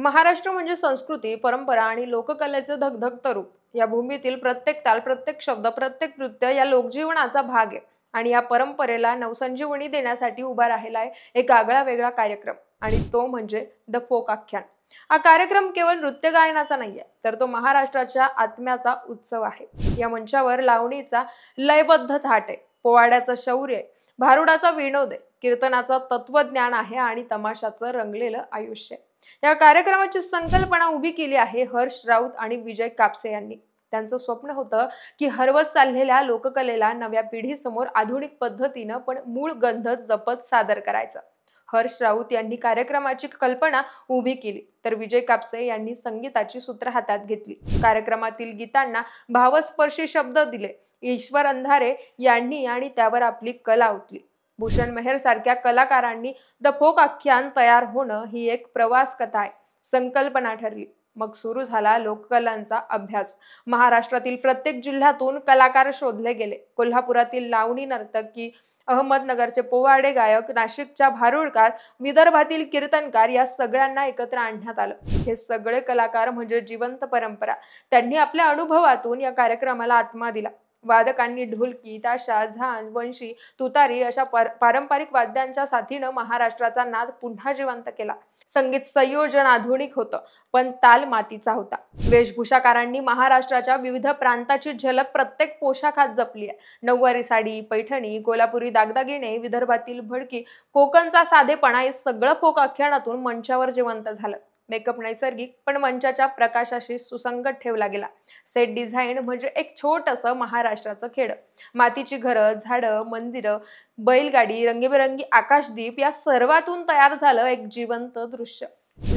महाराष्ट्र म्हणजे संस्कृती, परंपरा आणि लोककलेचं धगधगतं रूप. या भूमीतील प्रत्येक ताल, प्रत्येक शब्द, प्रत्येक नृत्य या लोकजीवनाचा भाग आहे. आणि या परंपरेला नवसंजीवनी देण्यासाठी उभा राहिला आहे एक आगळा वेगळा कार्यक्रम, आणि तो म्हणजे द फोक आख्यान. हा कार्यक्रम केवळ नृत्य गायनाचा नाहीये, तर तो महाराष्ट्राच्या आत्म्याचा उत्सव आहे. या मंचावर लावणीचा लयबद्ध थाट आहे, पोवाड्याचं शौर्य आहे, भारुडाचा विनोद आहे, कीर्तनाचं तत्वज्ञान आहे आणि तमाशाचं रंगलेलं आयुष्य. या कार्यक्रमाची संकल्पना उभी केली आहे हर्ष राऊत आणि विजय कापसे यांनी. त्यांचं स्वप्न होतं की हरवत चाललेल्या लोककलेला नव्या पिढीसमोर आधुनिक पद्धतीनं पण मूळ गंध जपत सादर करायचं. हर्ष राऊत यांनी कार्यक्रमाची कल्पना उभी केली, तर विजय कापसे यांनी संगीताची सूत्र हातात घेतली. कार्यक्रमातील गीतांना भावस्पर्शी शब्द दिले. ईश्वर अंधारे यांनी आणि त्यावर आपली कला ओतली. भूषण मेहर सारख्या कलाकारांनी द फोक आख्यान तयार होणं ही एक प्रवास कथा आहे, संकल्पना ठरली. मग सुरू झाला लोककलांचा अभ्यास. महाराष्ट्रातील प्रत्येक जिल्ह्यातून कलाकार शोधले गेले. कोल्हापुरातील लावणी नर्तकी, अहमदनगरचे पोवाडे गायक, नाशिकच्या भारुडकार, विदर्भातील कीर्तनकार या सगळ्यांना एकत्र आणण्यात आलं. हे सगळे कलाकार म्हणजे जिवंत परंपरा. त्यांनी आपल्या अनुभवातून या कार्यक्रमाला आत्मा दिला. वादकांनी ढोलकी, ताशा, झांज, वंशी, तुतारी अशा पारंपरिक वाद्यांच्या साथीनं महाराष्ट्राचा नाद पुन्हा जिवंत केला. संगीत संयोजन आधुनिक होतं, पण ताल मातीचा होता. वेशभूषाकारांनी महाराष्ट्राच्या विविध प्रांताची झलक प्रत्येक पोशाखात जपली आहे. नऊवारी साडी, पैठणी, कोल्हापुरी दागदागिने, विदर्भातील भडकी, कोकणचा साधेपणा हे सगळं फोक आख्यानातून मंचावर जिवंत झालं. मेकअप नैसर्गिक पण मंचाच्या प्रकाशाशी सुसंगत ठेवला गेला. सेट डिझाईन म्हणजे एक छोटंसं महाराष्ट्राचं खेड. मातीची घरं, झाडं, मंदिरं, बैलगाडी, रंगीबेरंगी आकाशदीप या सर्वातून तयार झालं एक जिवंत दृश्य.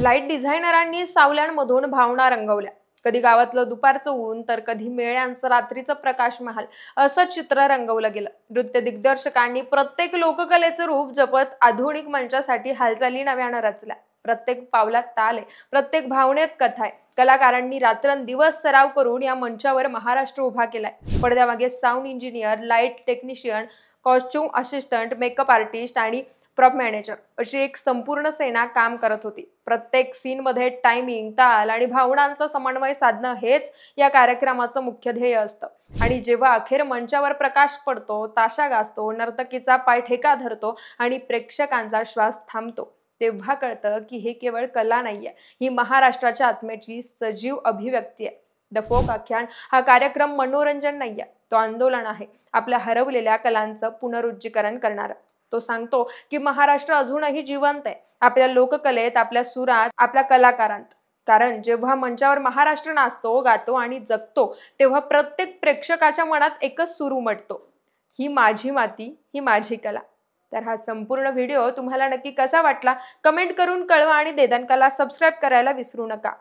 लाईट डिझायनरांनी सावल्यांमधून भावना रंगवल्या. कधी गावातलं दुपारचं ऊन, तर कधी मेळ्यांचं रात्रीचं प्रकाश महाल असं चित्र रंगवलं गेलं. नृत्य दिग्दर्शकांनी प्रत्येक लोककलेचं रूप जपत आधुनिक मंचासाठी हालचाली नव्यानं रचल्या. प्रत्येक पावलात ताल आहे, प्रत्येक भावनेत कथा आहे. कलाकारांनी रात्रंदिवस सराव करून या मंचावर महाराष्ट्र उभा केलाय. पडद्यामागे sound engineer, light technician, costume assistant, makeup artist आणि प्रॉप मॅनेजर अशी एक संपूर्ण सेना काम करत होती. प्रत्येक सीनमध्ये टायमिंग, ताल आणि भावनांचा समन्वय साधणं हेच या कार्यक्रमाचं मुख्य ध्येय असतं. आणि जेव्हा अखेर मंचावर प्रकाश पडतो, ताशा गाजतो, नर्तकीचा पाय ठेका धरतो आणि प्रेक्षकांचा श्वास थांबतो, तेव्हा कळतं की हे केवळ कला नाहीये, ही महाराष्ट्राच्या आत्म्याची सजीव अभिव्यक्ती आहे. द फोक आख्यान हा कार्यक्रम मनोरंजन नाहीये, तो आंदोलन आहे, आपल्या हरवलेल्या कलांचं पुनरुज्जीवरण करणारा. तो सांगतो की महाराष्ट्र अजूनही जिवंत आहे, आपल्या लोककलेत, आपल्या सुरात, आपल्या कलाकारांत. कारण जेव्हा मंचावर महाराष्ट्र नाचतो, गातो आणि जगतो, तेव्हा प्रत्येक प्रेक्षकाच्या मनात एकच सूर उमटतो, ही माझी माती, ही माझी कला. तर हा संपूर्ण व्हिडिओ तुम्हाला नक्की कसा वाटला कमेंट करून कळवा आणि देदानकाला सबस्क्राईब करायला विसरू नका.